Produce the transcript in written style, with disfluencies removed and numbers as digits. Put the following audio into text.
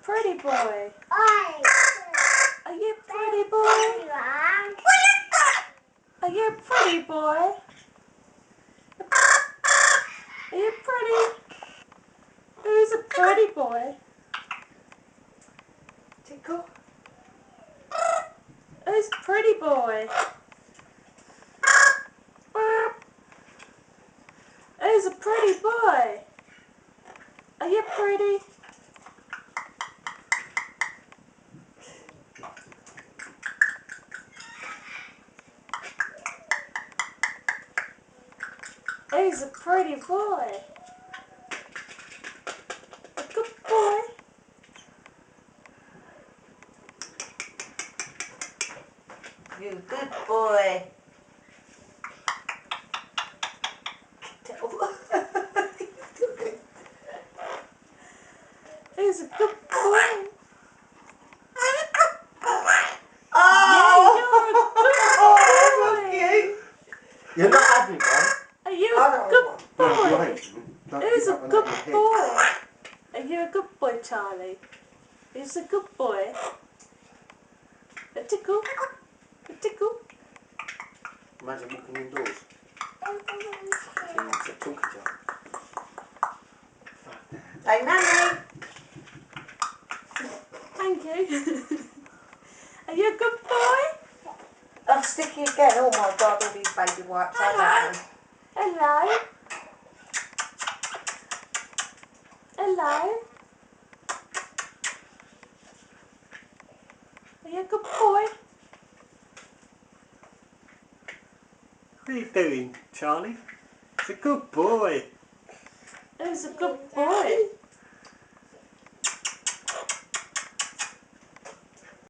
pretty boy? Are you a pretty boy? Are you a pretty boy? Are you pretty? Who's a pretty boy? Tickle. Who's a pretty boy? Who's a pretty boy? Are you pretty? Who's a pretty boy? A good boy. You good boy. Who's a good boy? Oh, Yeah, you're a good boy. You're not having one. Are you a good No, boy? you ain't. Don't Who's get a that one good out of your head. boy? Are you a good boy, Charlie? Who's a good boy? A tickle? A tickle? Imagine walking indoors. It's a talking jar. Hey, Nanny. Thank you. Are you a good boy? I'm sticky again. Oh my God, all these baby wipes. Hello. Hello. Hello. Are you a good boy? What are you doing, Charlie? It's a good boy. Who's a good boy?